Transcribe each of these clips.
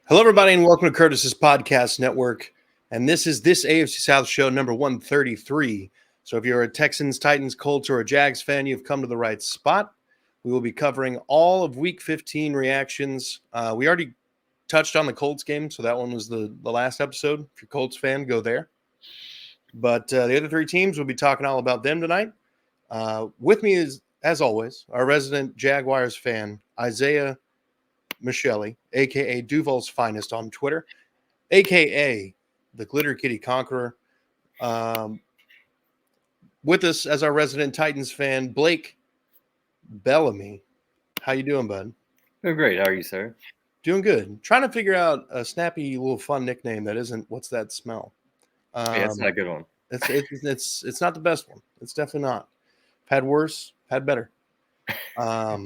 Hello, everybody, and welcome to Curtis's Podcast Network. And this is this AFC South show number 133. So if you're a Texans, Titans, Colts, or a Jags fan, you've come to the right spot. We will be covering all of Week 15 reactions. We already touched on the Colts game, so that one was the last episode. If you're a Colts fan, go there. But the other three teams, we'll be talking all about them tonight. With me is, as always, our resident Jaguars fan, Isaiah Michele, a.k.a. Duval's Finest on Twitter, a.k.a. the Glitter Kitty Conqueror. With us as our resident Titans fan, Blake Bellamy. How you doing, bud? Doing great. How are you, sir? Doing good. Trying to figure out a snappy little fun nickname that isn't "What's that smell?" Yeah, it's not a good one. It's not the best one. It's definitely not. Had worse, had better. But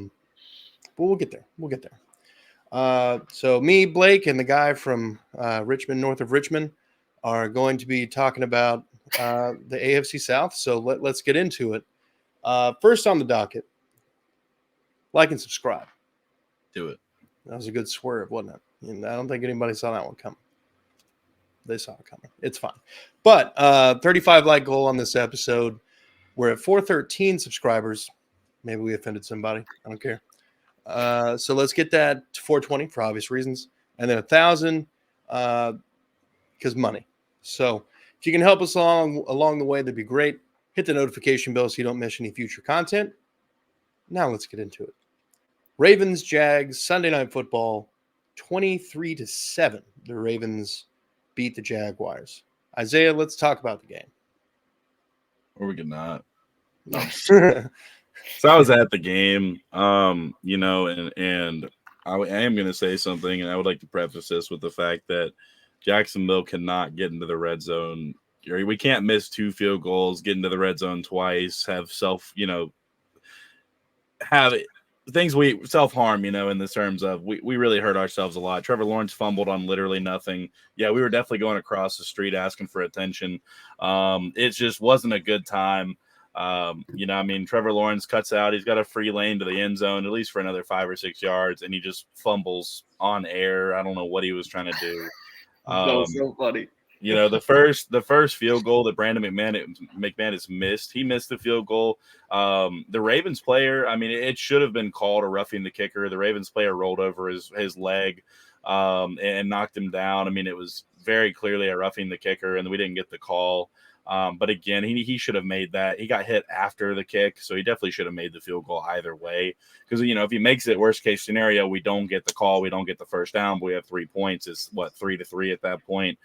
we'll get there. We'll get there. So me, Blake, and the guy from Richmond, north of Richmond, are going to be talking about the AFC South. So let's get into it. First on the docket, like and subscribe. Do it. That was a good swerve, wasn't it? And I don't think anybody saw that one coming. They saw it coming. It's fine. But 35 like goal on this episode. We're at 413 subscribers. Maybe we offended somebody. I don't care. So let's get that to 420 for obvious reasons, and then 1,000 because money. So if you can help us along the way, that'd be great. Hit the notification bell so you don't miss any future content. Now let's get into it. Ravens, Jags, Sunday Night Football, 23-7. The Ravens beat the Jaguars. Isaiah, let's talk about the game. Or we could not. No. So I was at the game, and I am going to say something, and I would like to preface this with the fact that Jacksonville cannot get into the red zone. We can't miss 2 field goals, get into the red zone twice, have things we self-harm, in the terms of we really hurt ourselves a lot. Trevor Lawrence fumbled on literally nothing. Yeah, we were definitely going across the street asking for attention. It just wasn't a good time. Trevor Lawrence cuts out. He's got a free lane to the end zone, at least for another 5 or 6 yards, and he just fumbles on air. I don't know what he was trying to do. That was so funny. The first field goal that Brandon McManus missed, he missed the field goal. The Ravens player, it should have been called a roughing the kicker. The Ravens player rolled over his leg and knocked him down. It was very clearly a roughing the kicker, and we didn't get the call. But again, he should have made that. He got hit after the kick, so he definitely should have made the field goal either way. Because, if he makes it, worst case scenario, we don't get the call, we don't get the first down, but we have 3 points. It's 3-3 at that point.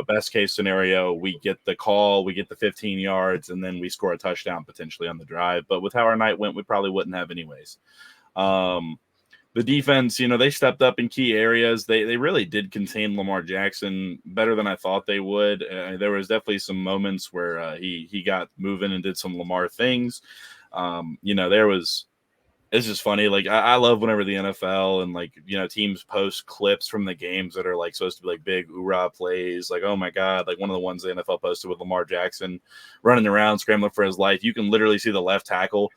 Best case scenario, we get the call, we get the 15 yards, and then we score a touchdown potentially on the drive. But with how our night went, we probably wouldn't have anyways. The defense, they stepped up in key areas. They really did contain Lamar Jackson better than I thought they would. There was definitely some moments where he got moving and did some Lamar things. It's just funny. Like, I love whenever the NFL and teams post clips from the games that are supposed to be big hoorah plays. Oh my God, one of the ones the NFL posted with Lamar Jackson running around, scrambling for his life. You can literally see the left tackle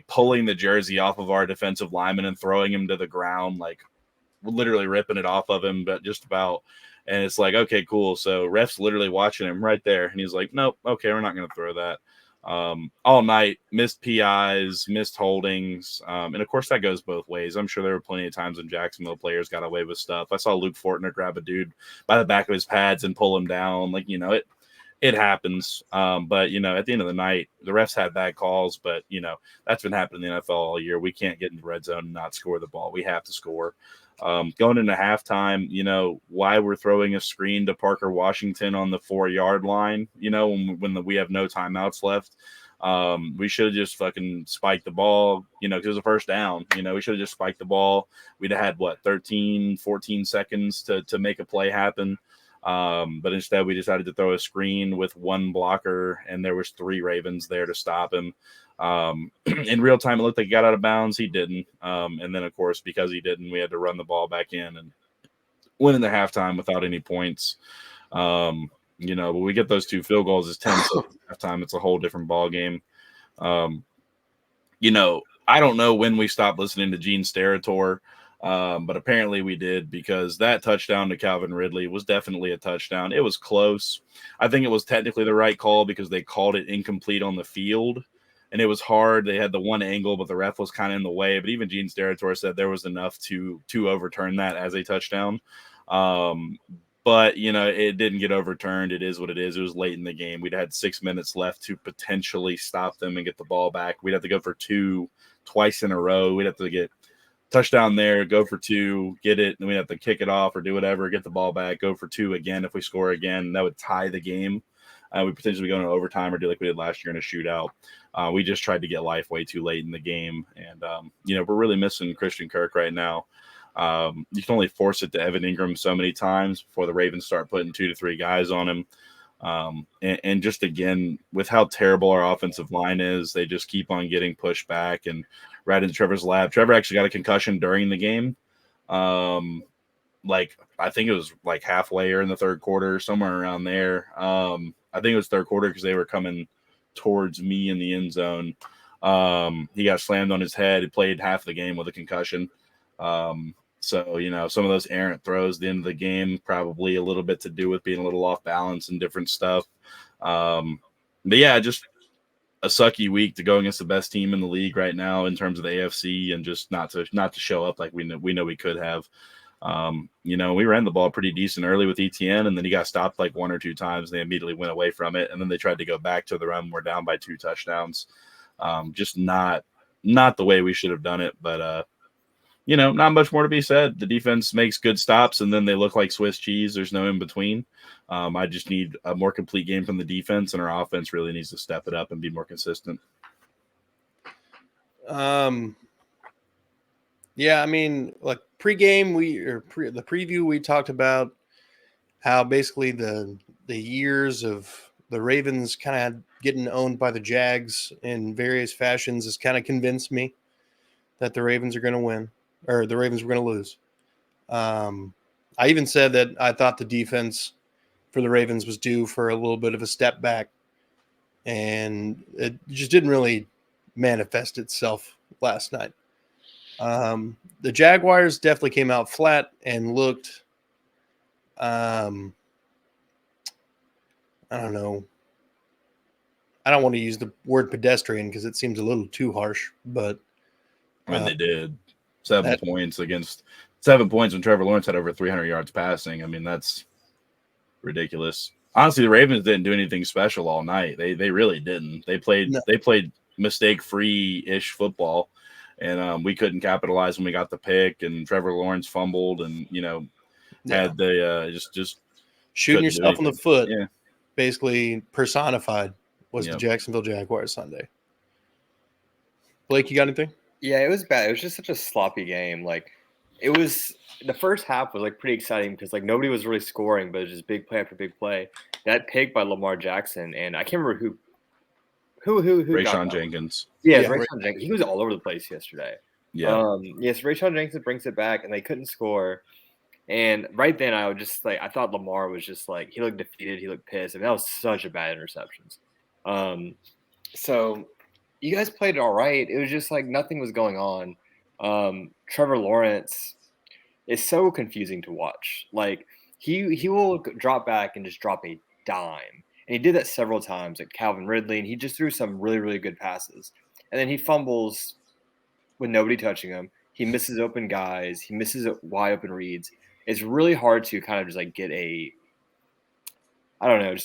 pulling the jersey off of our defensive lineman and throwing him to the ground, literally ripping it off of him, but just about. And it's okay, cool. So ref's literally watching him right there. And he's like, nope, okay, we're not going to throw that. All night, missed PIs, missed holdings. And of course that goes both ways. I'm sure there were plenty of times when Jacksonville players got away with stuff. I saw Luke Fortner grab a dude by the back of his pads and pull him down. It happens. But, at the end of the night, the refs had bad calls, but, that's been happening in the NFL all year. We can't get in the red zone and not score the ball. We have to score. Going into halftime, why we're throwing a screen to Parker Washington on the 4-yard line, when we have no timeouts left. We should have just fucking spiked the ball, because it was a first down. We should have just spiked the ball. We'd have had, 13, 14 seconds to make a play happen. But instead we decided to throw a screen with 1 blocker, and there was 3 Ravens there to stop him. In real time, it looked like he got out of bounds. He didn't. And then, of course, because he didn't, we had to run the ball back in and went into halftime without any points. But we get those 2 field goals. It's 10 halftime. It's a whole different ball game. I don't know when we stopped listening to Gene Steratore. But apparently we did, because that touchdown to Calvin Ridley was definitely a touchdown. It was close. I think it was technically the right call because they called it incomplete on the field, and it was hard. They had the one angle, but the ref was kind of in the way. But even Gene Steratore said there was enough to overturn that as a touchdown. But, it didn't get overturned. It is what it is. It was late in the game. We'd had 6 minutes left to potentially stop them and get the ball back. We'd have to go for two twice in a row. We'd have to get touchdown there, go for two, get it, and we have to kick it off or do whatever, get the ball back, go for two again. If we score again, that would tie the game. We potentially go into overtime or do like we did last year in a shootout. We just tried to get life way too late in the game. And, we're really missing Christian Kirk right now. You can only force it to Evan Ingram so many times before the Ravens start putting 2 to 3 guys on him. And just, again, with how terrible our offensive line is, they just keep on getting pushed back and right into Trevor's lap. Trevor actually got a concussion during the game. I think it was like halfway or in the third quarter, somewhere around there. I think it was third quarter because they were coming towards me in the end zone. He got slammed on his head. He played half the game with a concussion. So, some of those errant throws at the end of the game, probably a little bit to do with being a little off balance and different stuff. But yeah, just a sucky week to go against the best team in the league right now in terms of the AFC, and just not to show up like we know we could have. We ran the ball pretty decent early with ETN, and then he got stopped like 1 or 2 times. They immediately went away from it, and then they tried to go back to the run. We're down by 2 touchdowns. Just not the way we should have done it, but not much more to be said. The defense makes good stops, and then they look like Swiss cheese. There's no in between. I just need a more complete game from the defense, and our offense really needs to step it up and be more consistent. Yeah, I mean, like pregame, the preview, we talked about how basically the years of the Ravens kind of getting owned by the Jags in various fashions has kind of convinced me that the Ravens are going to win, or the Ravens were going to lose. I even said that I thought the defense for the Ravens was due for a little bit of a step back, and it just didn't really manifest itself last night. The Jaguars definitely came out flat and looked, I don't know. I don't want to use the word pedestrian because it seems a little too harsh, but I mean, they did 7 points against 7 points when Trevor Lawrence had over 300 yards passing. I mean, that's ridiculous. Honestly, the Ravens didn't do anything special all night. They really didn't. They played mistake-free-ish football, and we couldn't capitalize when we got the pick, and Trevor Lawrence fumbled, and had the just shooting yourself in the foot. Yeah, basically personified was the Jacksonville Jaguars Sunday. Blake, you got anything? Yeah, it was bad. It was just such a sloppy game. Like, it was the first half was like pretty exciting because like nobody was really scoring, but it was just big play after big play. That pick by Lamar Jackson, and I can't remember who Rayshon Jenkins. Yeah, Rayshon Jenkins. He was all over the place yesterday. Yeah. Yes, Rayshon Jenkins brings it back, and they couldn't score. And right then, I was just like, I thought Lamar was just like, he looked defeated, he looked pissed, and that was such a bad interceptions. So you guys played it all right. It was just like nothing was going on. Trevor Lawrence is so confusing to watch. Like he will drop back and just drop a dime. And he did that several times, like Calvin Ridley, and he just threw some really, really good passes. And then he fumbles with nobody touching him. He misses open guys. He misses wide open reads. It's really hard to kind of just like get just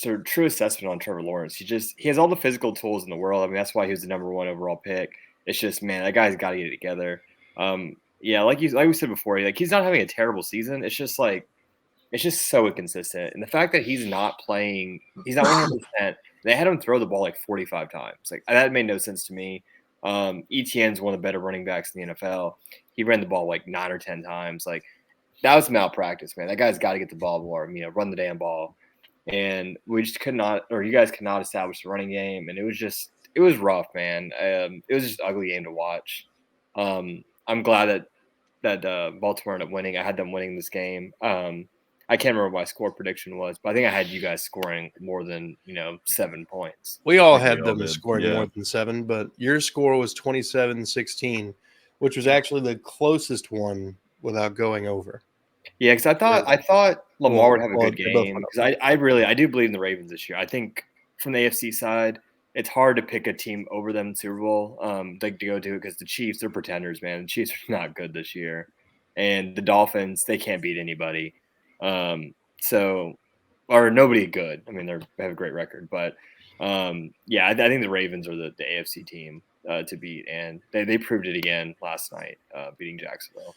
a true assessment on Trevor Lawrence. He has all the physical tools in the world. I mean, that's why he was the number 1 overall pick. It's just, man, that guy's got to get it together. Like we said before, he's not having a terrible season. It's just like, it's just so inconsistent. And the fact that he's not playing, he's not 100%. They had him throw the ball like 45 times. Like, that made no sense to me. ETN's one of the better running backs in the NFL. He ran the ball like 9 or 10 times. Like, that was malpractice, man. That guy's got to get the ball more, run the damn ball. And we just could not, or you guys could not establish the running game. And it was rough, man. It was just an ugly game to watch. I'm glad that Baltimore ended up winning. I had them winning this game. I can't remember what my score prediction was, but I think I had you guys scoring more than 7 points. We all had them scoring more than 7, but your score was 27-16, which was actually the closest one without going over. Yeah, because I thought Lamar would have a good they both game. went Because I do believe in the Ravens this year. I think from the AFC side, it's hard to pick a team over them in Super Bowl, like to go to it because the Chiefs, they're pretenders, man. The Chiefs are not good this year, and the Dolphins, they can't beat anybody. Or nobody good. I mean, they have a great record, but yeah, I think the Ravens are the AFC team to beat, and they proved it again last night, beating Jacksonville.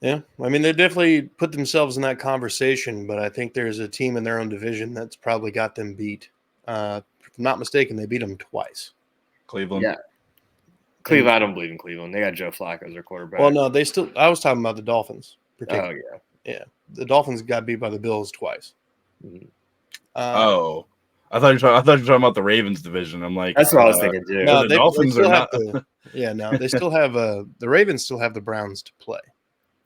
Yeah, I mean, they definitely put themselves in that conversation, but I think there's a team in their own division that's probably got them beat. If I'm not mistaken, they beat them twice. Cleveland. Yeah, Cleveland. I don't believe in Cleveland. They got Joe Flacco as their quarterback. Well, no, they still. I was talking about the Dolphins. Oh yeah, yeah. The Dolphins got beat by the Bills twice. Mhm. I thought you were talking about the Ravens division. I'm like, That's what I was thinking too. No, the Dolphins still are have not. they still have the Ravens still have the Browns to play.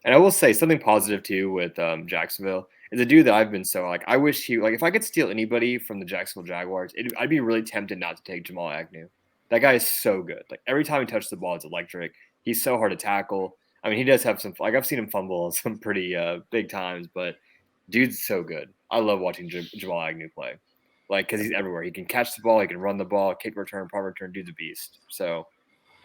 And I will say something positive too with Jacksonville is a dude that I've been so like. I wish if I could steal anybody from the Jacksonville Jaguars, I'd be really tempted not to take Jamal Agnew. That guy is so good. Like every time he touches the ball, it's electric. He's so hard to tackle. I mean, he does have some. Like I've seen him fumble some pretty big times, but dude's so good. I love watching Jamal Agnew play. Like because he's everywhere. He can catch the ball. He can run the ball, kick return, punt return. Dude's a beast. So.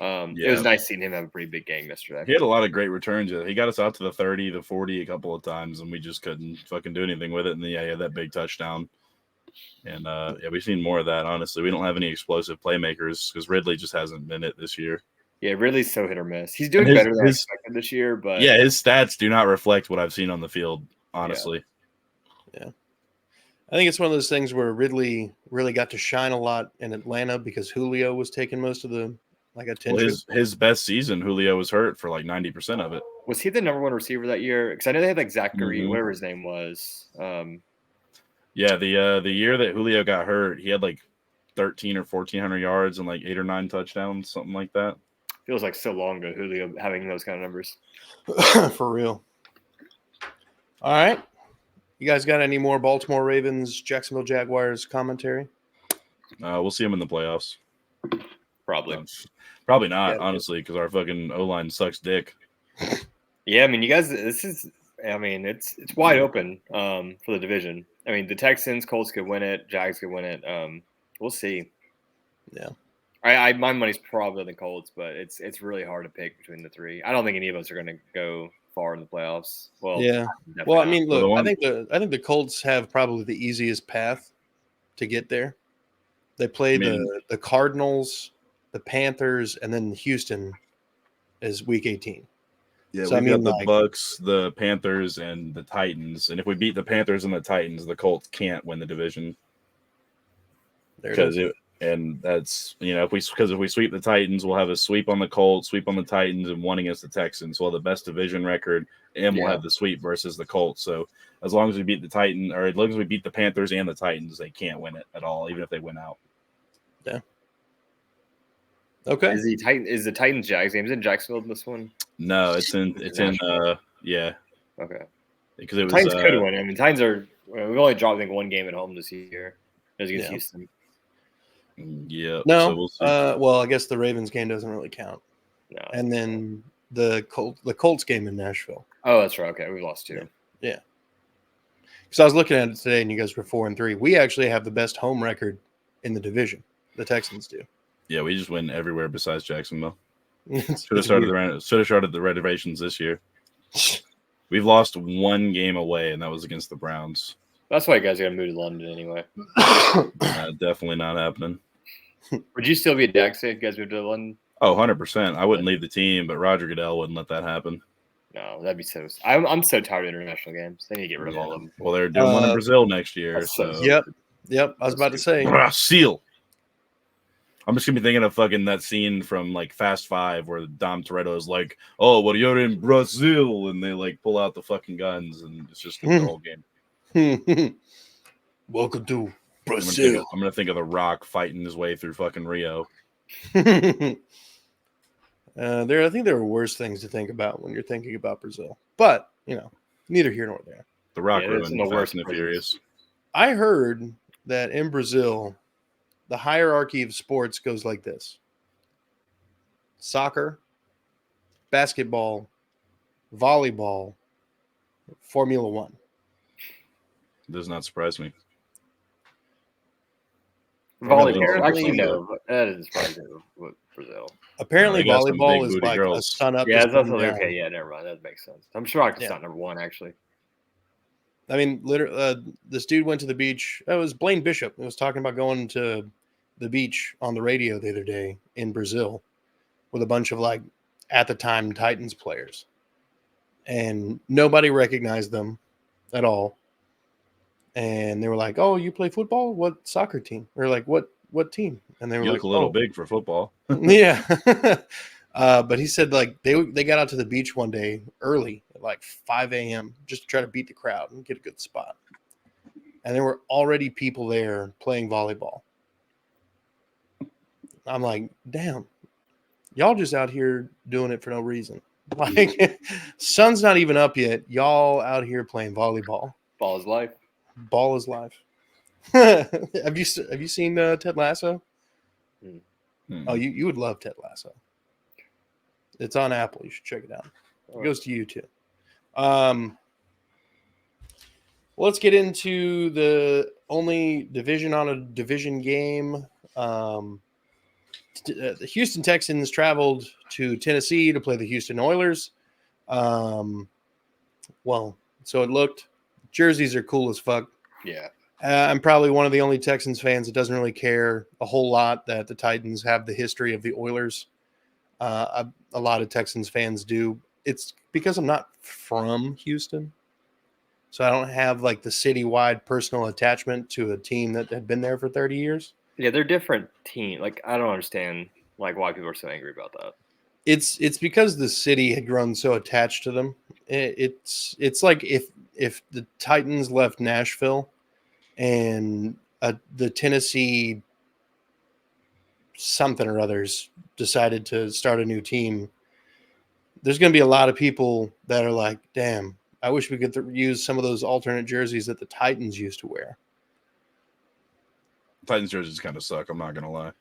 It was nice seeing him have a pretty big game yesterday. He had a lot of great returns. He got us out to the 30, the 40 a couple of times, and we just couldn't fucking do anything with it. And he had that big touchdown. And we've seen more of that, honestly. We don't have any explosive playmakers because Ridley just hasn't been it this year. Yeah, Ridley's so hit or miss. He's doing better than I expected this year, but yeah, his stats do not reflect what I've seen on the field, honestly. Yeah. I think it's one of those things where Ridley really got to shine a lot in Atlanta because Julio was taking most of the attention. Well, his best season, Julio was hurt for 90% of it. Was he the number one receiver that year? Because I know they had Zachary, whatever his name was. Yeah, the year that Julio got hurt, he had 13 or 1,400 yards and 8 or 9 touchdowns, something like that. Feels like so long ago, Julio having those kind of numbers. For real. All right. You guys got any more Baltimore Ravens, Jacksonville Jaguars commentary? We'll see them in the playoffs. Probably not, honestly, because our fucking O-line sucks dick. Yeah, I mean, you guys, it's wide open for the division. I mean, the Texans, Colts could win it, Jags could win it. We'll see. Yeah. My money's probably on the Colts, but it's really hard to pick between the three. I don't think any of us are going to go far in the playoffs. Well, yeah. Well, I mean, look, I think the Colts have probably the easiest path to get there. They play the Cardinals, the Panthers, and then Houston is Week 18. Yeah, so we've got the Bucks, the Panthers, and the Titans. And if we beat the Panthers and the Titans, the Colts can't win the division. And that's if we sweep the Titans, we'll have a sweep on the Colts, sweep on the Titans, and one against the Texans. We'll have the best division record, and we'll have the sweep versus the Colts. So as long as we beat the Titans, or as long as we beat the Panthers and the Titans, they can't win it at all, even if they win out. Yeah. Okay. Is the Titans Jags game? Is it in Jacksonville in this one? No, it's in yeah. Okay. Because it was Titans could win. I mean, Titans are we've only dropped one game at home this year. It was against Houston. Yeah. No. So we'll see. Well, I guess the Ravens game doesn't really count. No. And then the Colts game in Nashville. Oh, that's right. Okay, we lost 2. Yeah. Because I was looking at it today, and you guys were 4-3. We actually have the best home record in the division. The Texans do. Yeah, we just win everywhere besides Jacksonville. Should have started the renovations this year. We've lost one game away, and that was against the Browns. That's why you guys got to move to London anyway. Definitely not happening. Would you still be a Jags fan if you guys moved to London? Oh, 100%. I wouldn't leave the team, but Roger Goodell wouldn't let that happen. No, that'd be so. I'm so tired of international games. They need to get rid of all of them. Well, they're doing one in Brazil next year. So Yep. I was about to say Brazil. I'm just gonna be thinking of fucking that scene from Fast 5 where Dom Toretto is like, "Oh, well, you're in Brazil," and they pull out the fucking guns, and it's just the whole game. Welcome to Brazil. I'm gonna think of The Rock fighting his way through fucking Rio. I think there are worse things to think about when you're thinking about Brazil, but neither here nor there. The Rock ruined Fast and the Furious. I heard that in Brazil, the hierarchy of sports goes like this: soccer, basketball, volleyball, Formula One. Does not surprise me. Volleyball. Apparently- Actually, no. That is surprising with Brazil. Apparently, They got some volleyball big is booty like a girls. sun up. Yeah, to that's also sun down. okay. Yeah, never mind. That makes sense. I'm shocked it's Yeah. not number one, actually. I mean, literally, this dude went to the beach. It was Blaine Bishop. He was talking about going to the beach on the radio the other day in Brazil with a bunch of like at the time Titans players, and nobody recognized them at all. And they were like, "Oh, you play football? What soccer team?" Or like, "What team?" And they were You like, look a little "Oh, big for football. yeah." But he said like they got out to the beach one day early at like 5 a.m. just to try to beat the crowd and get a good spot. And there were already people there playing volleyball. I'm like, damn, y'all just out here doing it for no reason. Like, sun's not even up yet. Y'all out here playing volleyball. Ball is life. Ball is life. Have you seen Ted Lasso? Oh, you would love Ted Lasso. It's on Apple. You should check it out. It goes to YouTube. Let's get into the only division on a division game. The Houston Texans traveled to Tennessee to play the Houston Oilers. So it looked. Jerseys are cool as fuck. Yeah. I'm probably one of the only Texans fans that doesn't really care a whole lot that the Titans have the history of the Oilers. A lot of Texans fans do. It's because I'm not from Houston. So I don't have like the citywide personal attachment to a team that had been there for 30 years. Yeah, they're different team. Like, I don't understand like why people are so angry about that. It's because the city had grown so attached to them. It's like if the Titans left Nashville and the Tennessee something or others decided to start a new team, there's going to be a lot of people that are like, damn, I wish we could use some of those alternate jerseys that the Titans used to wear. Titans jerseys kind of suck. I'm not gonna lie.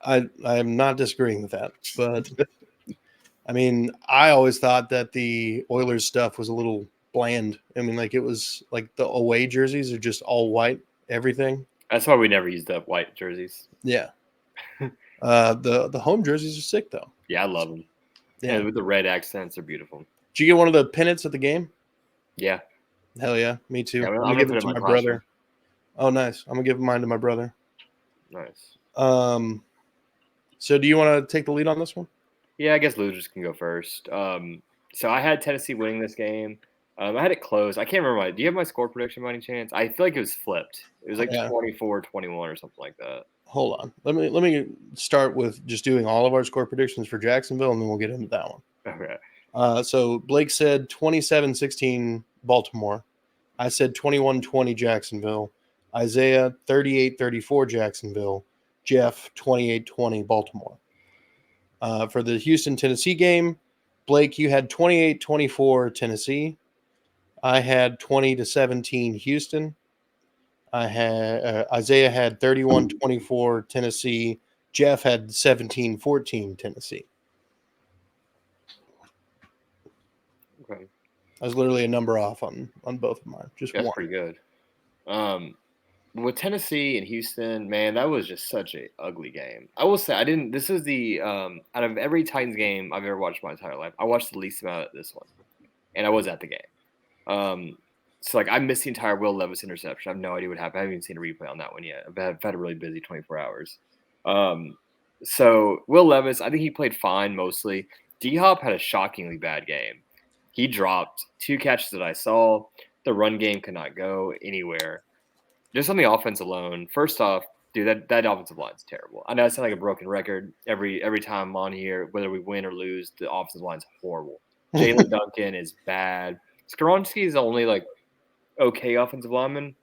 I am not disagreeing with that, but I mean, I always thought that the Oilers stuff was a little bland. I mean, like it was like the away jerseys are just all white, everything. That's why we never used up white jerseys. Yeah. The home jerseys are sick though. Yeah, I love them. Yeah. And with the red accents, they're beautiful. Did you get one of the pennants at the game? Yeah. Hell yeah, me too. Yeah, I'm I'm gonna gonna give put it it to in my my brother. Oh, nice. I'm gonna give mine to my brother. Nice. So do you want to take the lead on this one? Yeah, I guess losers can go first. So I had Tennessee winning this game. I had it close. I can't remember do you have my score prediction by any chance? I feel like it was flipped. It was like 24-21 or something like that. Hold on. Let me start with just doing all of our score predictions for Jacksonville, and then we'll get into that one. Okay. So Blake said 27-16 Baltimore. I said 21-20 Jacksonville. Isaiah 38-34 Jacksonville. Jeff 28-20 Baltimore. For the Houston-Tennessee game, Blake, you had 28-24 Tennessee. I had 20-17 Houston. I had Isaiah had 31-24 Tennessee. Jeff had 17-14 Tennessee. Okay. I was literally a number off on both of mine. Just That's one. pretty good. With Tennessee and Houston, man, that was just such an ugly game. I will say this is the out of every Titans game I've ever watched my entire life, I watched the least amount of this one. And I was at the game. So like I missed the entire Will Levis interception. I have no idea what happened. I haven't even seen a replay on that one yet. I've had a really busy 24 hours. So Will Levis, I think he played fine mostly. D-Hop had a shockingly bad game. He dropped 2 catches that I saw. The run game could not go anywhere. Just on the offense alone, first off, dude, that offensive line's terrible. I know it sounds like a broken record every time I'm on here, whether we win or lose, the offensive line's horrible. Jalen Duncan is bad. Skoronski is the only like okay offensive lineman.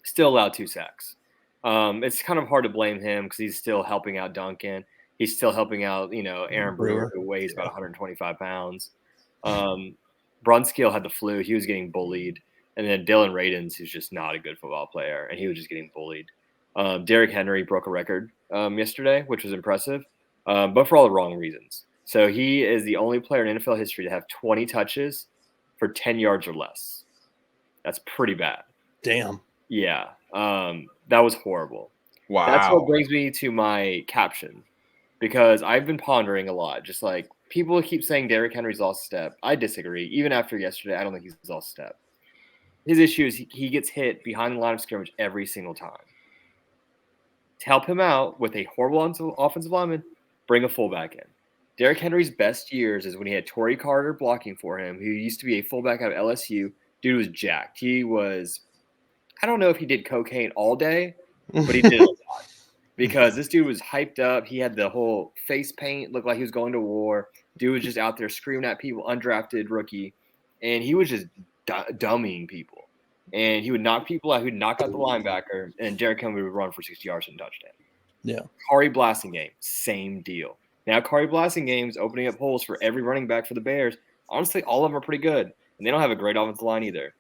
Still allowed 2 sacks. It's kind of hard to blame him because he's still helping out Duncan. He's still helping out, Aaron Brewer, who weighs about 125 pounds. Brunskill had the flu. He was getting bullied. And then Dylan Radins, who's just not a good football player, and he was just getting bullied. Derrick Henry broke a record yesterday, which was impressive, but for all the wrong reasons. So he is the only player in NFL history to have 20 touches for 10 yards or less. That's pretty bad. Damn. Yeah. That was horrible. Wow. That's what brings me to my caption, because I've been pondering a lot. Just like people keep saying Derrick Henry's lost a step. I disagree. Even after yesterday, I don't think he's lost a step. His issue is he gets hit behind the line of scrimmage every single time. To help him out with a horrible offensive lineman, bring a fullback in. Derrick Henry's best years is when he had Torrey Carter blocking for him, who used to be a fullback out of LSU. Dude was jacked. He was, I don't know if he did cocaine all day, but he did a lot. Because this dude was hyped up. He had the whole face paint, looked like he was going to war. Dude was just out there screaming at people, undrafted rookie. And he was just dummying people. And he would knock people out. He would knock out the linebacker. And Derrick Henry would run for 60 yards and touchdown. Yeah. Kari Blasingame, same deal. Now, Kari Blasingame's opening up holes for every running back for the Bears. Honestly, all of them are pretty good. And they don't have a great offensive line either.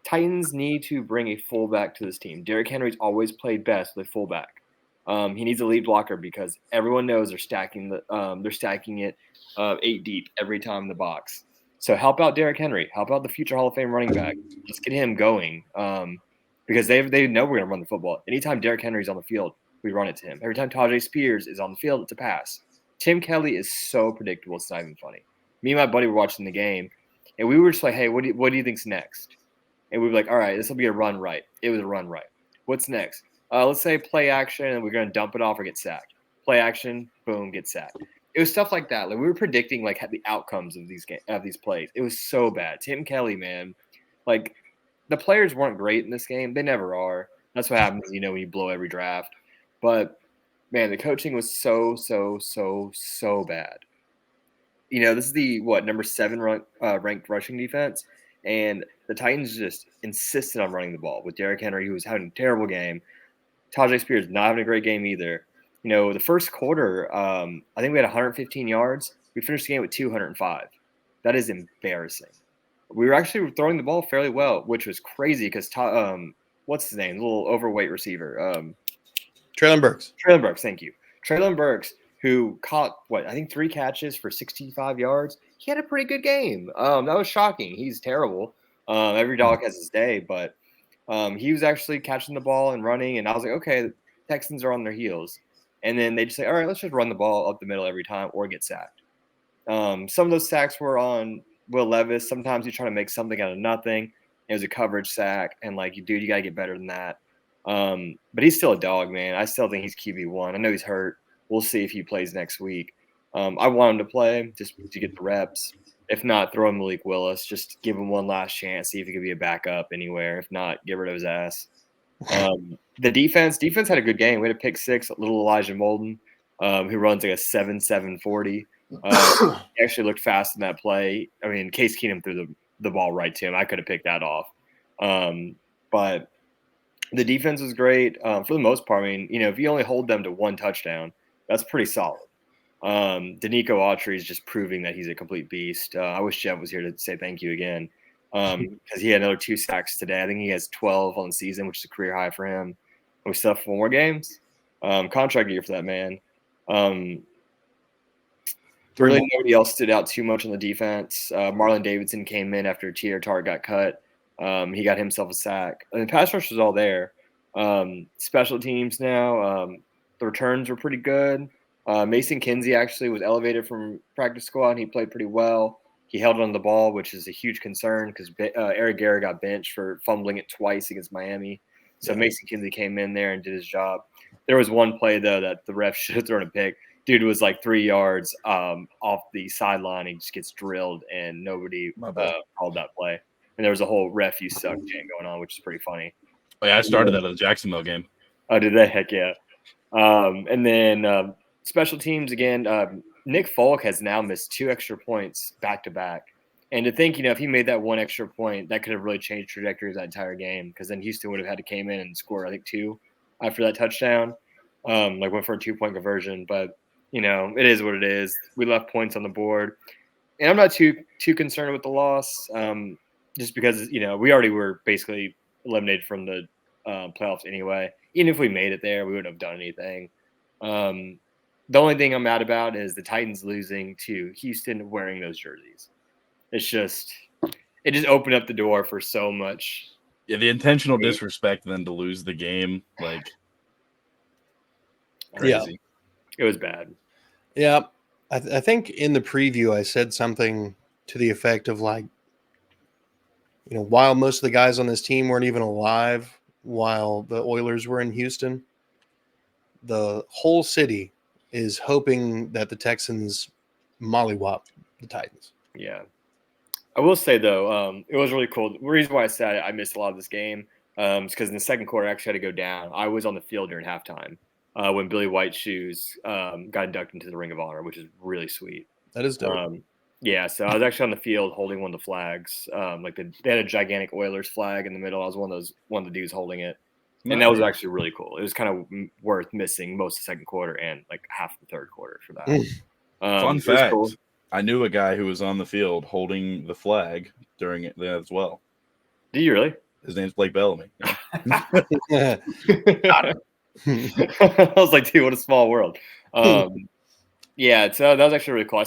Titans need to bring a fullback to this team. Derrick Henry's always played best with a fullback. He needs a lead blocker because everyone knows they're stacking it 8 deep every time in the box. So help out Derrick Henry. Help out the future Hall of Fame running back. Let's get him going because they know we're going to run the football. Anytime Derrick Henry's on the field, we run it to him. Every time Tajay Spears is on the field, it's a pass. Tim Kelly is so predictable. It's not even funny. Me and my buddy were watching the game, and we were just like, hey, what do you think's next? And we'd be like, all right, this will be a run right. It was a run right. What's next? Let's say play action, and we're going to dump it off or get sacked. Play action, boom, get sacked. It was stuff like that. Like we were predicting like the outcomes of these plays. It was so bad. Tim Kelly, man, like the players weren't great in this game. They never are. That's what happens, when you blow every draft. But man, the coaching was so bad. This is the number 7 ranked rushing defense, and the Titans just insisted on running the ball with Derrick Henry, who was having a terrible game. Tajay Spears not having a great game either. The first quarter, I think we had 115 yards. We finished the game with 205. That is embarrassing. We were actually throwing the ball fairly well, which was crazy because what's his name? The little overweight receiver. Traylon Burks. Traylon Burks, thank you. Traylon Burks, who caught, I think 3 catches for 65 yards. He had a pretty good game. That was shocking. He's terrible. Every dog has his day, but he was actually catching the ball and running, and I was like, okay, the Texans are on their heels. And then they just say, all right, let's just run the ball up the middle every time or get sacked. Some of those sacks were on Will Levis. Sometimes he's trying to make something out of nothing. It was a coverage sack, and dude, you got to get better than that. But he's still a dog, man. I still think he's QB1. I know he's hurt. We'll see if he plays next week. I want him to play just to get the reps. If not, throw him Malik Willis. Just give him one last chance. See if he could be a backup anywhere. If not, get rid of his ass. The defense had a good game. We had a pick 6, little Elijah Molden, who runs like a 7.7 40. He actually looked fast in that play. I mean, Case Keenum threw the ball right to him. I could have picked that off. But the defense was great for the most part. I mean, if you only hold them to 1 touchdown, that's pretty solid. Danico Autry is just proving that he's a complete beast. I wish Jeff was here to say thank you again because he had another 2 sacks today. I think he has 12 on the season, which is a career high for him. And we still have 4 more games. Contract year for that man. Really nobody else stood out too much on the defense. Marlon Davidson came in after T.R. Tart got cut. He got himself a sack. And the pass rush was all there. Special teams now, the returns were pretty good. Mason Kinsey actually was elevated from practice squad, and he played pretty well. He held on the ball, which is a huge concern because Eric Garrett got benched for fumbling it twice against Miami. So Mason Kinsey came in there and did his job. There was one play, though, that the ref should have thrown a pick. Dude was like 3 yards off the sideline. He just gets drilled, and nobody called that play. And there was a whole ref you suck chant going on, which is pretty funny. Oh, yeah, I started that at the Jacksonville game. Oh, did they? Heck yeah. And then special teams again. Nick Folk has now missed 2 extra points back to back. And to think, if he made that 1 extra point, that could have really changed trajectory of that entire game because then Houston would have had to came in and score, I think, 2 after that touchdown. Went for a 2-point conversion. But, it is what it is. We left points on the board. And I'm not too concerned with the loss just because, we already were basically eliminated from the playoffs anyway. Even if we made it there, we wouldn't have done anything. The only thing I'm mad about is the Titans losing to Houston wearing those jerseys. It's just it just opened up the door for so much. Yeah, the intentional disrespect then to lose the game, like crazy. It was bad. Yeah. I think in the preview I said something to the effect of like, while most of the guys on this team weren't even alive while the Oilers were in Houston, the whole city is hoping that the Texans mollywop the Titans. Yeah. I will say, though, it was really cool. The reason why I said I missed a lot of this game is because in the second quarter, I actually had to go down. I was on the field during halftime when Billy White Shoes got inducted into the Ring of Honor, which is really sweet. That is dope. Yeah, so I was actually on the field holding one of the flags. They had a gigantic Oilers flag in the middle. I was one of the dudes holding it. And that was actually really cool. It was kind of worth missing most of the second quarter and like half the third quarter for that. Fun fact. Cool. I knew a guy who was on the field holding the flag during it as well. Do you really? His name's Blake Bellamy. I was like, dude, what a small world. Yeah, so that was actually really cool. I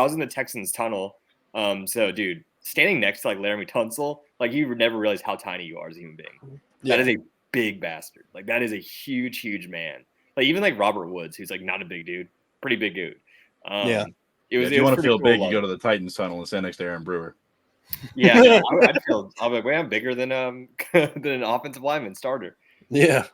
was in the Texans tunnel. So, dude, standing next to like Laramie Tunsil, like you would never realize how tiny you are as a human being. Yeah. That is a big bastard. Like that is a huge, huge man. Like even like Robert Woods, who's like not a big dude, pretty big dude. Yeah. If you want to feel big, you go to the Titans tunnel and stand next to Aaron Brewer. Yeah, no, I'll be like, man, I'm bigger than an offensive lineman starter. Yeah,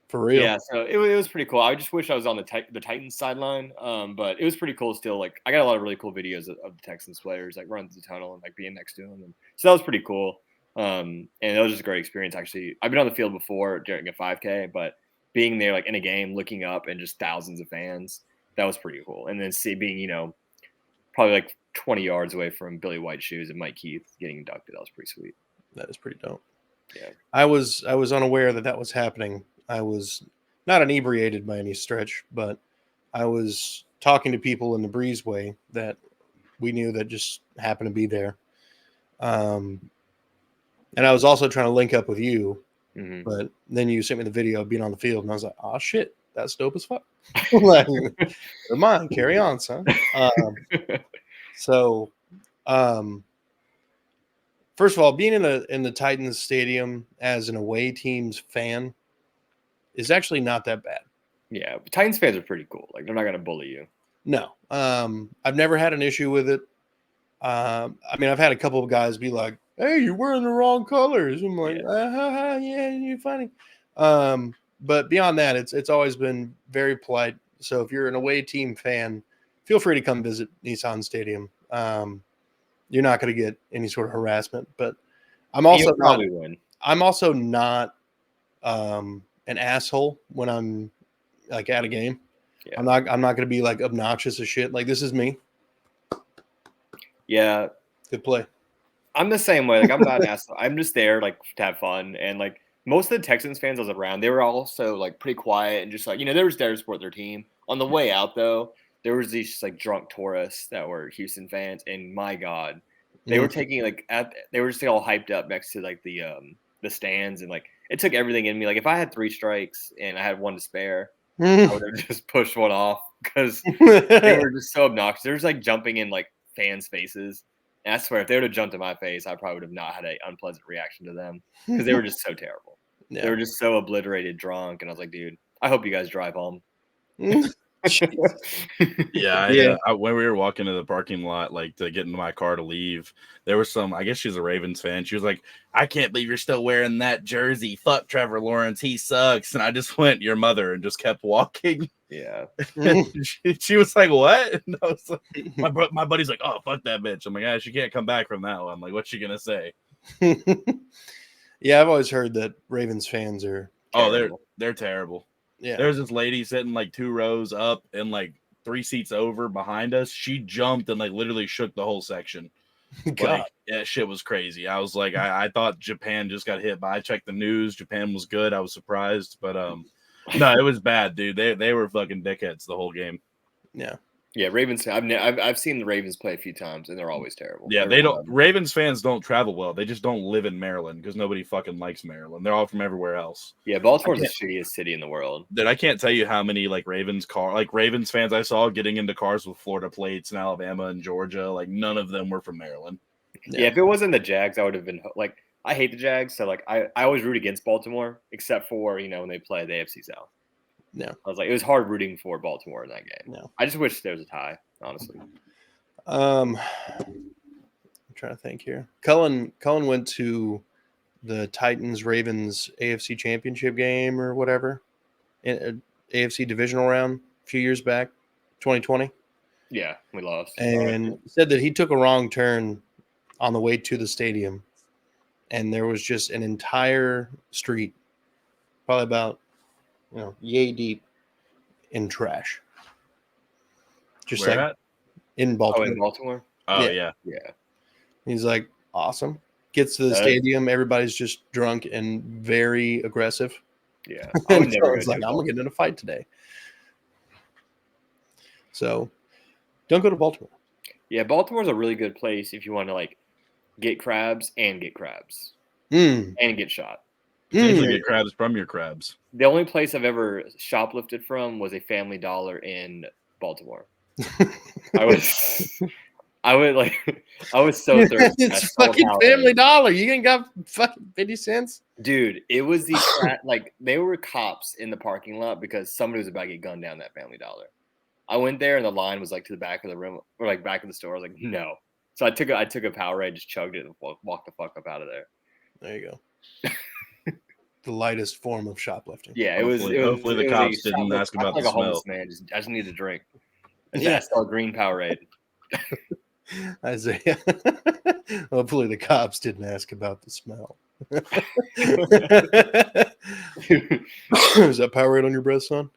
for real. Yeah, so it was pretty cool. I just wish I was on the Titans sideline, but it was pretty cool still. Like I got a lot of really cool videos of the Texans players like running through the tunnel and like being next to them, and so that was pretty cool. And it was just a great experience. Actually, I've been on the field before during a 5K, but being there like in a game, looking up and just thousands of fans, that was pretty cool. And then being probably like 20 yards away from Billy White Shoes and Mike Keith getting inducted. That was pretty sweet. That is pretty dope. Yeah. I was unaware that was happening. I was not inebriated by any stretch, but I was talking to people in the breezeway that we knew that just happened to be there. And I was also trying to link up with you, but then you sent me the video of being on the field, and I was like, oh, shit, that's dope as fuck. Like, never mind, carry on, son. So, first of all, being in the Titans stadium as an away team's fan is actually not that bad. Yeah, Titans fans are pretty cool. Like they're not going to bully you. No, I've never had an issue with it. I mean, I've had a couple of guys be like, "Hey, you're wearing the wrong colors." I'm like, "Yeah, you're funny." But beyond that, it's always been very polite. So if you're an away team fan, feel free to come visit Nissan Stadium. You're not going to get any sort of harassment, but I'm also not an asshole when I'm like at a game. Yeah. I'm not going to be like obnoxious as shit. Like this is me. Yeah. Good play. I'm the same way. Like I'm not an asshole. I'm just there like to have fun. And like most of the Texans fans I was around, they were also like pretty quiet and just like, they were there to support their team. On the way out though, there was these like drunk tourists that were Houston fans, and my God, they were taking they were just all hyped up next to like the stands, and like it took everything in me. Like if I had 3 strikes and I had 1 to spare, I would have just pushed one off because they were just so obnoxious. They were just like jumping in like fans' faces, and I swear if they would have jumped in my face, I probably would have not had an unpleasant reaction to them because they were just so terrible. Yeah. They were just so obliterated, drunk, and I was like, dude, I hope you guys drive home. Yeah. When we were walking to the parking lot, like to get into my car to leave, there was I guess she's a Ravens fan. She was like, I can't believe you're still wearing that jersey. Fuck Trevor Lawrence. He sucks. And I just went, your mother, and just kept walking. Yeah. she was like, what? And I was like, my buddy's like, oh, fuck that bitch. I'm like, she can't come back from that one. Like, what's she going to say? Yeah, I've always heard that Ravens fans are terrible. They're terrible. Yeah. There's this lady sitting like 2 rows up and like 3 seats over behind us. She jumped and like literally shook the whole section. God. Like, yeah, shit was crazy. I was like, I thought Japan just got hit, but I checked the news. Japan was good. I was surprised, but no, it was bad, dude. They were fucking dickheads the whole game. Yeah. Yeah, Ravens. I've seen the Ravens play a few times, and they're always terrible. Yeah, they don't. Ravens fans don't travel well. They just don't live in Maryland because nobody fucking likes Maryland. They're all from everywhere else. Yeah, Baltimore's the shittiest city in the world. Dude, I can't tell you how many Ravens fans I saw getting into cars with Florida plates in Alabama and Georgia. Like none of them were from Maryland. Yeah, if it wasn't the Jags, I would have been like, I hate the Jags, so like I always root against Baltimore, except for when they play the AFC South. No. I was like, it was hard rooting for Baltimore in that game. No. I just wish there was a tie, honestly. I'm trying to think here. Cullen went to the Titans Ravens AFC Championship game or whatever, AFC divisional round a few years back, 2020. Yeah, we lost. And said that he took a wrong turn on the way to the stadium, and there was just an entire street, probably about yay deep, in trash. Just Where like at? in Baltimore. Oh, in Baltimore? Oh Yeah. Yeah. He's like, awesome. Gets to the stadium, everybody's just drunk and very aggressive. Yeah. I would never It's like, I'm gonna get in a fight today. So don't go to Baltimore. Yeah, Baltimore's a really good place if you want to like get crabs and get crabs Mm. and get shot. Usually get crabs from your crabs. The only place I've ever shoplifted from was a Family Dollar in Baltimore. I was so thirsty. It's fucking Family Dollar. You ain't got fucking 50 cents? Dude, it was like they were cops in the parking lot because somebody was about to get gunned down that Family Dollar. I went there and the line was like to the back of the room or like back of the store. I was like, no. So I took a Powerade, just chugged it, and walked the fuck up out of there. There you go. The lightest form of shoplifting. Yeah, hopefully the cops didn't ask about the like a smell. homeless man. I just need a drink. I saw green Powerade. Isaiah. Hopefully the cops didn't ask about the smell. Is that Powerade on your breath, son?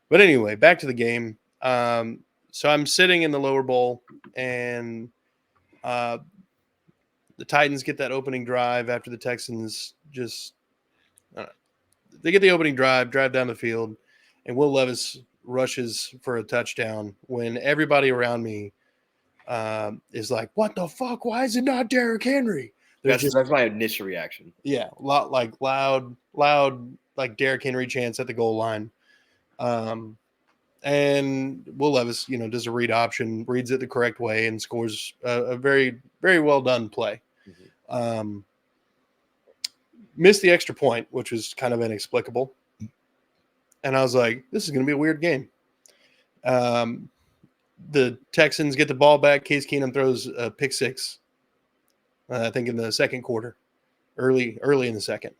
But anyway, back to the game. So I'm sitting in the lower bowl, and the Titans get that opening drive after the Texans they get the opening drive down the field, and Will Levis rushes for a touchdown when everybody around me is like, what the fuck? Why is it not Derrick Henry? That's my initial reaction. Yeah, loud, like Derrick Henry chants at the goal line. And Will Levis, does a read option, reads it the correct way, and scores a very, very well done play. Mm-hmm. Missed the extra point, which was kind of inexplicable. And I was like, this is going to be a weird game. The Texans get the ball back. Case Keenum throws a pick six, I think in the second quarter, early in the second.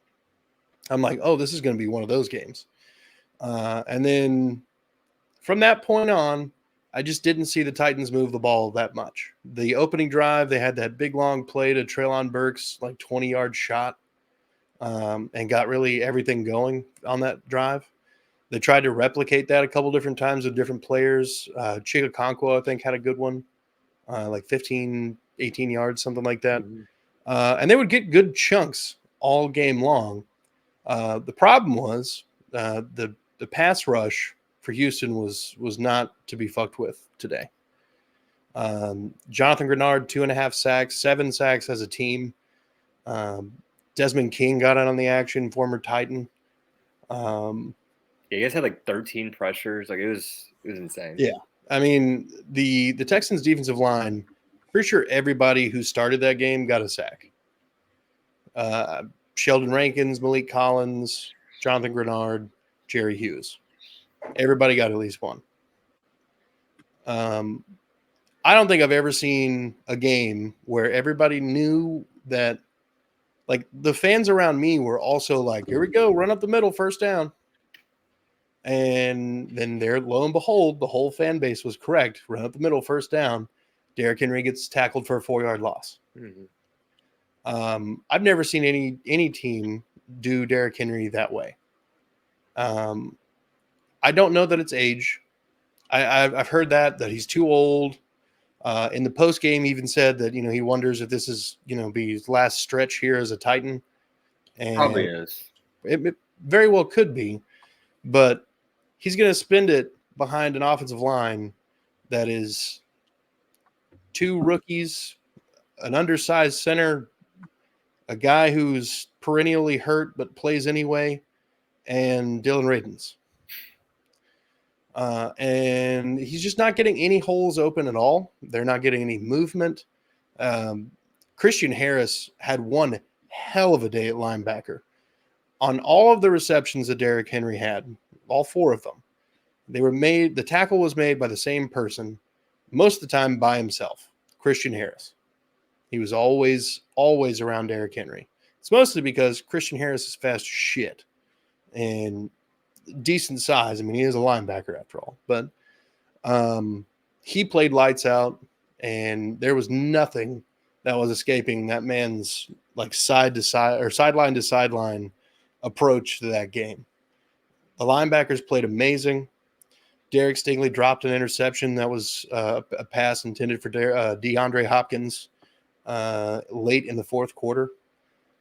I'm like, oh, this is going to be one of those games. And then from that point on, I just didn't see the Titans move the ball that much. The opening drive, they had that big long play to Treylon Burks, like 20-yard shot, and got really everything going on that drive. They tried to replicate that a couple different times with different players. Chigakonkwo, I think, had a good one, like 15, 18 yards, something like that. Mm-hmm. And they would get good chunks all game long. The problem was the pass rush for Houston was not to be fucked with today. Jonathan Grenard, 2.5 sacks, 7 sacks as a team. Desmond King got in on the action, former Titan. Yeah, you guys had like 13 pressures. Like it was insane. Yeah. I mean, the Texans defensive line, pretty sure everybody who started that game got a sack. Sheldon Rankins, Malik Collins, Jonathan Grenard, Jerry Hughes. Everybody got at least one. I don't think I've ever seen a game where everybody knew that, like, the fans around me were also like, here we go, run up the middle, first down. And then there, lo and behold, the whole fan base was correct. Run up the middle, first down. Derrick Henry gets tackled for a 4-yard loss. Mm-hmm. I've never seen any team do Derrick Henry that way. I don't know that it's age. I've heard that he's too old. In the post game, even said that he wonders if this is be his last stretch here as a Titan. And probably is. It very well could be, but he's going to spend it behind an offensive line that is 2 rookies, an undersized center, a guy who's perennially hurt but plays anyway, and Dylan Radins. And he's just not getting any holes open at all. They're not getting any movement. Christian Harris had one hell of a day at linebacker. On all of the receptions that Derrick Henry had, all 4 of them, the tackle was made by the same person, most of the time by himself, Christian Harris. He was always around Derrick Henry. It's mostly because Christian Harris is fast as shit and decent size. I mean, he is a linebacker after all, but he played lights out, and there was nothing that was escaping that man's like side to side or sideline to sideline approach to that game. The linebackers played amazing. Derek Stingley dropped an interception that was a pass intended for DeAndre Hopkins late in the fourth quarter.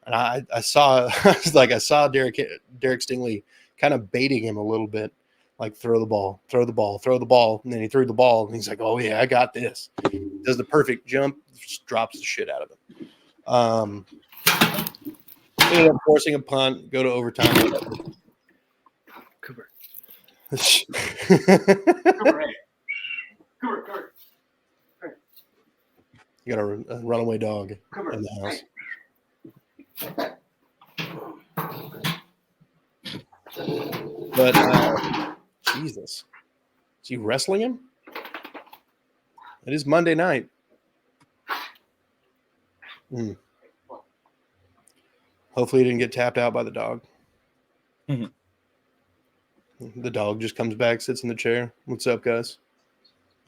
And I saw I saw Derek Stingley kind of baiting him a little bit, like throw the ball, and then he threw the ball, and he's like, "Oh yeah, I got this." Does the perfect jump, just drops the shit out of it. Ended up forcing a punt, go to overtime. Cooper. Cooper, You got a runaway dog in the house. But Jesus, is he wrestling him? It is Monday night. Hopefully he didn't get tapped out by the dog. Mhm. The dog just comes back, sits in the chair. What's up, guys?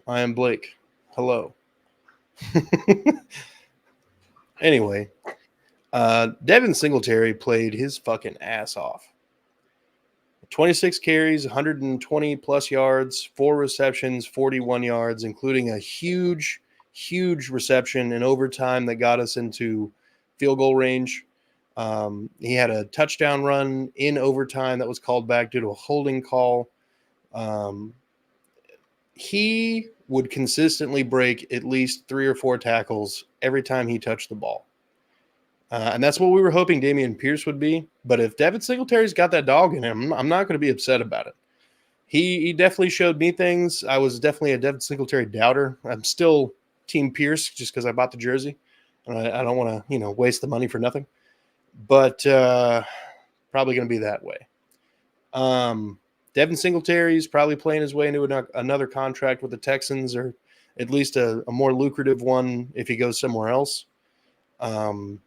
I am Blake. Hello. Anyway, Devin Singletary played his fucking ass off. 26 carries, 120 plus yards, 4 receptions, 41 yards, including a huge reception in overtime that got us into field goal range. He had a touchdown run in overtime that was called back due to a holding call. He would consistently break at least 3 or 4 tackles every time he touched the ball. And that's what we were hoping Dameon Pierce would be. But if Devin Singletary's got that dog in him, I'm not going to be upset about it. He definitely showed me things. I was definitely a Devin Singletary doubter. I'm still Team Pierce just because I bought the jersey. And I don't want to, waste the money for nothing. But probably going to be that way. Devin Singletary is probably playing his way into another contract with the Texans, or at least a more lucrative one if he goes somewhere else. And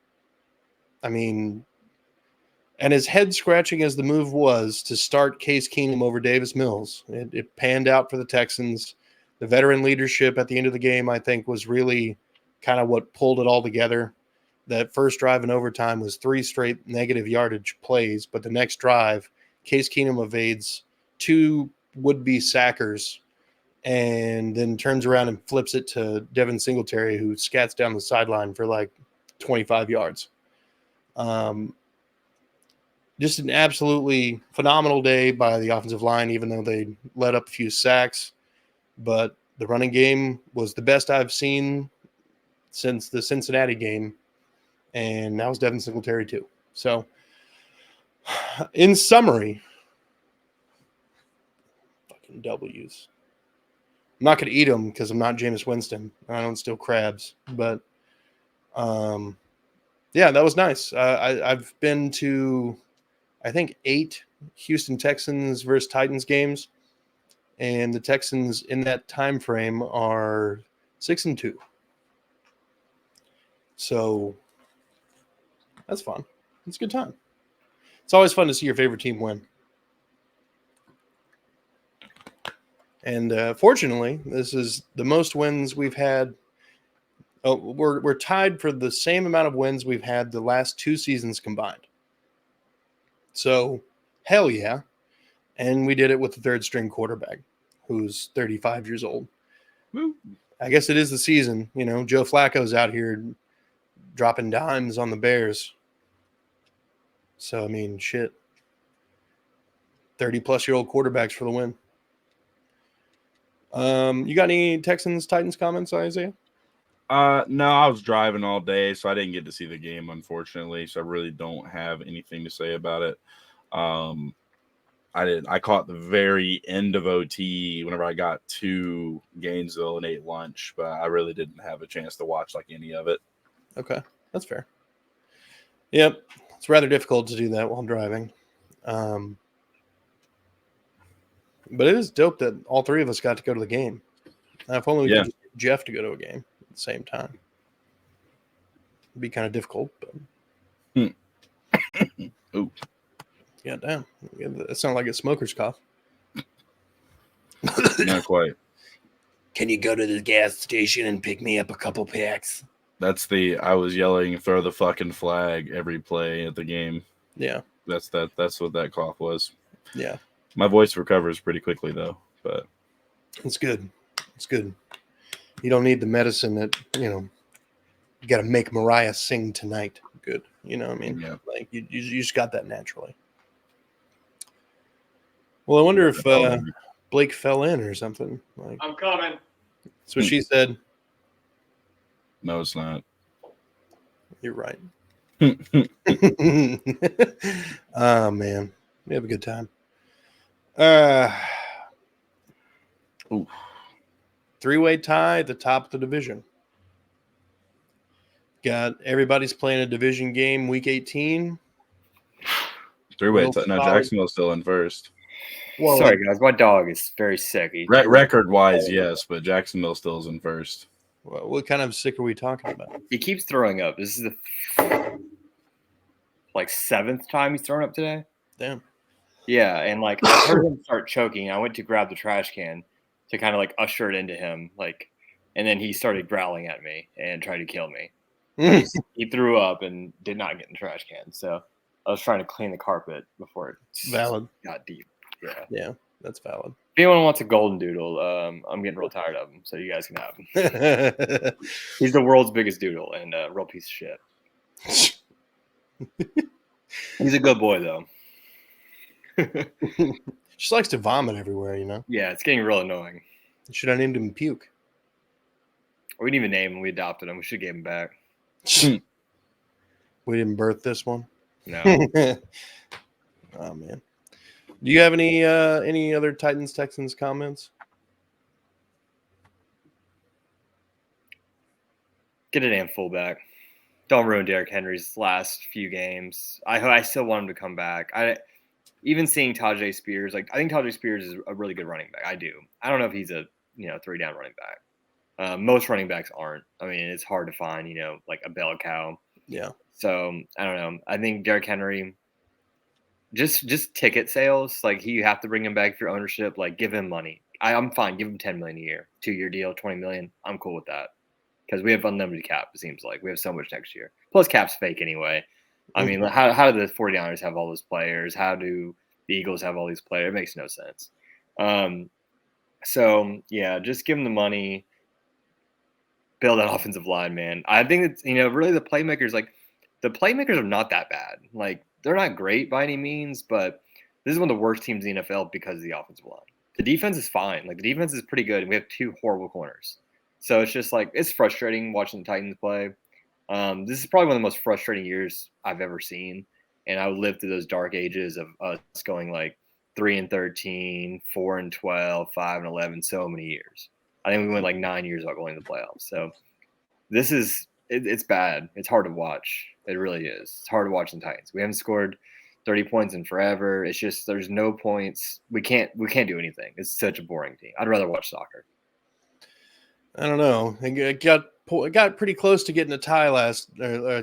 as head scratching as the move was to start Case Keenum over Davis Mills, it panned out for the Texans. The veteran leadership at the end of the game, I think, was really kind of what pulled it all together. That first drive in overtime was 3 straight negative yardage plays, but the next drive, Case Keenum evades 2 would-be sackers and then turns around and flips it to Devin Singletary, who scats down the sideline for like 25 yards. Just an absolutely phenomenal day by the offensive line, even though they let up a few sacks. But the running game was the best I've seen since the Cincinnati game. And that was Devin Singletary too. So, in summary, fucking W's. I'm not going to eat them because I'm not Jameis Winston. I don't steal crabs. But, yeah, that was nice. I've been to, I think, 8 Houston Texans versus Titans games. And the Texans in that time frame are 6-2. So that's fun. It's a good time. It's always fun to see your favorite team win. And fortunately, this is the most wins we've had. Oh, we're tied for the same amount of wins we've had the last 2 seasons combined. So, hell yeah. And we did it with the 3rd-string quarterback, who's 35 years old. Woo. I guess it is the season. Joe Flacco's out here dropping dimes on the Bears. So, shit. 30-plus-year-old quarterbacks for the win. You got any Texans-Titans comments, Isaiah? No, I was driving all day, so I didn't get to see the game, unfortunately. So I really don't have anything to say about it. I did. I caught the very end of OT whenever I got to Gainesville and ate lunch, but I really didn't have a chance to watch like any of it. Okay, that's fair. Yep, it's rather difficult to do that while driving. But it is dope that all three of us got to go to the game. Now, if only we could just get Jeff to go to a game at the same time. It'd be kind of difficult, but Ooh. Yeah, damn. That sounds like a smoker's cough. Not quite. Can you go to the gas station and pick me up a couple packs? I was yelling, throw the fucking flag every play at the game. Yeah. That's what that cough was. Yeah. My voice recovers pretty quickly though, but it's good. It's good. You don't need the medicine that, you got to make Mariah sing tonight. Good. You know what I mean? Yeah. Like you just got that naturally. Well, I wonder if Blake fell in or something. Like, I'm coming. that's what she said. No, it's not. You're right. Oh, man. We have a good time. Three-way tie at the top of the division. Got everybody's playing a division game week 18. Three-way tie. No, Jacksonville's still in first. Well, sorry, guys. My dog is very sick. Record-wise, yes, but Jacksonville still is in first. Well, what kind of sick are we talking about? He keeps throwing up. This is the seventh time he's thrown up today. Damn. Yeah, and I heard him start choking. I went to grab the trash can to kind of usher it into him, and then he started growling at me and tried to kill me. He threw up and did not get in the trash can. So I was trying to clean the carpet before it got deep. Yeah, that's valid. If anyone wants a golden doodle, I'm getting real tired of him, so you guys can have him. He's the world's biggest doodle and a real piece of shit. He's a good boy, though. She likes to vomit everywhere, Yeah, it's getting real annoying. Should I named him Puke? We didn't even name him. We adopted him. We should give him back. We didn't birth this one? No. Oh, man. Do you have any other Titans-Texans comments? Get a damn fullback. Don't ruin Derrick Henry's last few games. I still want him to come back. Even seeing Tajay Spears, I think Tajay Spears is a really good running back. I do. I don't know if he's a 3-down running back. Most running backs aren't. I mean, it's hard to find a bell cow. Yeah. So I don't know. I think Derrick Henry, just ticket sales. You have to bring him back for your ownership. Give him money. I'm fine. Give him $10 million a year, 2-year deal, $20 million. I'm cool with that because we have unlimited cap. It seems like we have so much next year. Plus, cap's fake anyway. I mean, how do the 49ers have all those players? How do the Eagles have all these players? It makes no sense. So yeah, just give them the money. Build an offensive line, man. I think it's really the playmakers. The playmakers are not that bad. They're not great by any means, but this is one of the worst teams in the NFL because of the offensive line. The defense is fine. The defense is pretty good. And we have 2 horrible corners. So it's just it's frustrating watching the Titans play. This is probably one of the most frustrating years I've ever seen. And I would live through those dark ages of us going 3-13, 4-12, 5-11, so many years. I think we went 9 years without going to the playoffs. So this is it's bad. It's hard to watch. It really is. It's hard to watch the Titans. We haven't scored 30 points in forever. It's just there's no points. We can't do anything. It's such a boring team. I'd rather watch soccer. I don't know. It got pretty close to getting a tie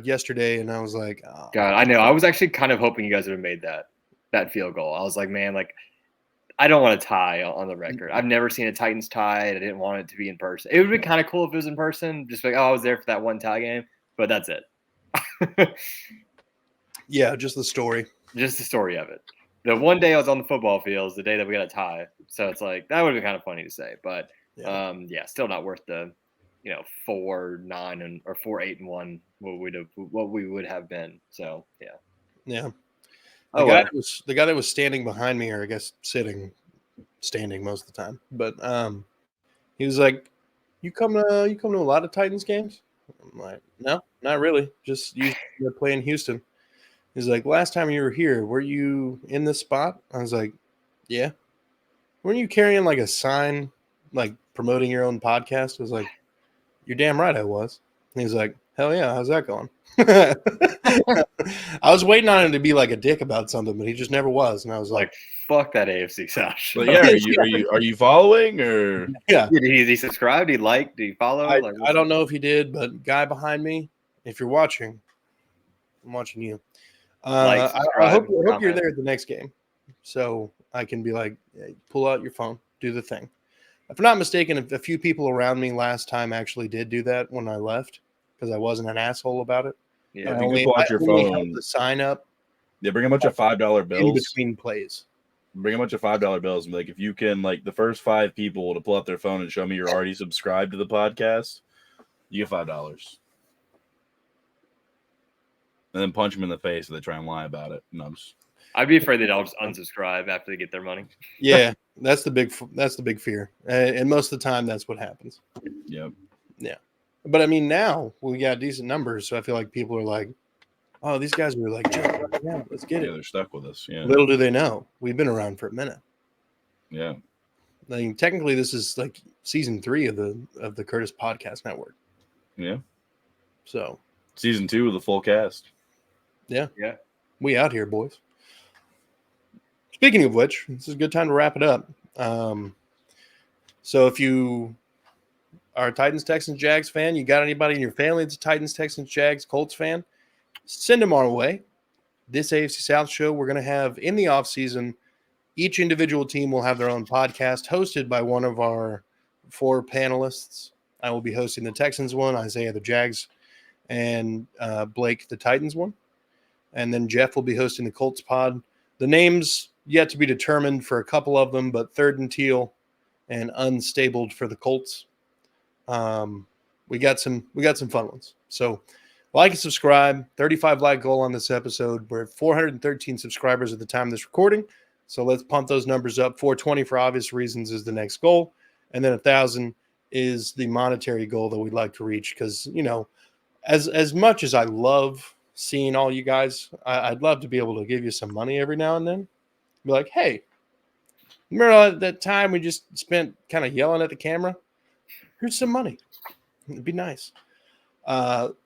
yesterday, and I was like, oh. God, I know. I was actually kind of hoping you guys would have made that field goal. I was like, man, I don't want to tie on the record. I've never seen a Titans tie. I didn't want it to be in person. It would be kind of cool if it was in person. Just I was there for that one tie game, but that's it. Yeah, just the story. Just the story of it. The one day I was on the football field is the day that we got a tie. So it's that would have been kind of funny to say. But still not worth the 4-9 or 4-8-1 what we would have been. So yeah. Yeah. The guy that was standing behind me, or I guess standing most of the time, but he was like, "You come to a lot of Titans games?" I'm like, "No, not really. Just usually play in Houston." He's like, "Last time you were here, were you in this spot?" I was like, Yeah. Weren't you carrying like a sign, like promoting your own podcast? It was like, you're damn right I was. And he's like, hell yeah, how's that going? I was waiting on him to be like a dick about something, but he just never was. And I was like, fuck that AFC South show. But yeah, are you following or yeah. Did he subscribe? Did he like? Did he follow? I don't know if he did, but guy behind me, if you're watching, I'm watching you. I hope you're there at the next game, so I can be like, hey, pull out your phone, do the thing. If I'm not mistaken, a few people around me last time actually did do that when I left because I wasn't an asshole about it. Yeah, if you can pull out your phone, the sign up. Yeah, bring a bunch of $5 bills in between plays. Bring a bunch of $5 bills and be like, if you can, like the first 5 people to pull out their phone and show me you're already subscribed to the podcast, you get $5. And then punch them in the face if they try and lie about it. No, I'd be afraid they'd all just unsubscribe after they get their money. Yeah, that's the big fear, and most of the time that's what happens. Yep. Yeah, but I mean now we got decent numbers, so I feel like people are like, "Oh, these guys were like, yeah, let's get it." Yeah, they're stuck with us. Yeah. Little do they know, we've been around for a minute. Yeah. I mean, technically, this is like season 3 of the Curtis Podcast Network. Yeah. So season 2 with the full cast. Yeah. We out here, boys. Speaking of which, this is a good time to wrap it up. So if you are a Titans, Texans, Jags fan, you got anybody in your family that's a Titans, Texans, Jags, Colts fan, send them our way. This AFC South show we're going to have in the offseason. Each individual team will have their own podcast hosted by one of our 4 panelists. I will be hosting the Texans one, Isaiah the Jags, and Blake the Titans one. And then Jeff will be hosting the Colts pod. The names yet to be determined for a couple of them, but Third and Teal and Unstabled for the Colts. We got some fun ones. So like and subscribe. 35 like goal on this episode. We're at 413 subscribers at the time of this recording. So let's pump those numbers up. 420 for obvious reasons is the next goal. And then 1,000 is the monetary goal that we'd like to reach. Because, you know, as much as I love seeing all you guys, I'd love to be able to give you some money every now and then. Be like, hey, remember that time we just spent kind of yelling at the camera? Here's some money. It'd be nice.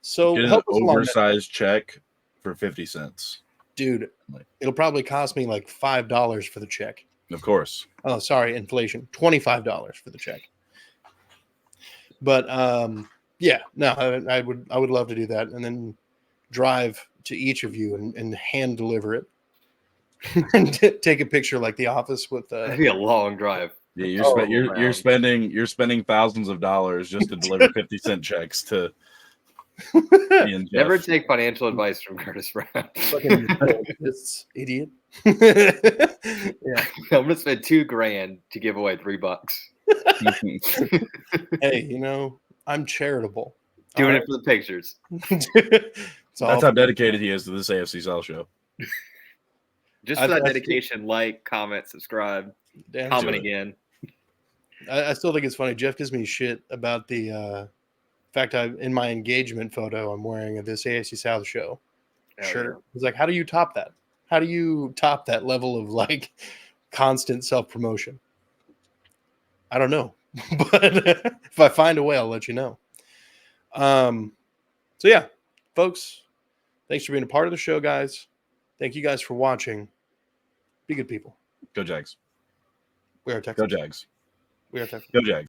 So get help an us oversized check for 50 cents. Dude, it'll probably cost me like $5 for the check. Of course. Oh, sorry, inflation. $25 for the check. But yeah, no, I would love to do that and then drive to each of you and hand deliver it. And take a picture like The Office with That'd be a long drive. Yeah, you're spending thousands of dollars just to deliver 50-cent checks to Never take financial advice from Curtis Brown. This idiot. Yeah. I'm gonna spend $2,000 to give away $3. Hey, you know, I'm charitable. Doing it for the pictures. That's how dedicated he is to this AFC South show. Just for that dedication, like, comment, subscribe, comment again. I still think it's funny. Jeff gives me shit about the fact in my engagement photo I'm wearing at this AFC South show shirt. Yeah. He's like, how do you top that? How do you top that level of like constant self-promotion? I don't know. But if I find a way, I'll let you know. So yeah, folks, thanks for being a part of the show, guys. Thank you guys for watching. Be good people. Go Jags. We are Texans. Go Jags. We are Texans. Go Jags.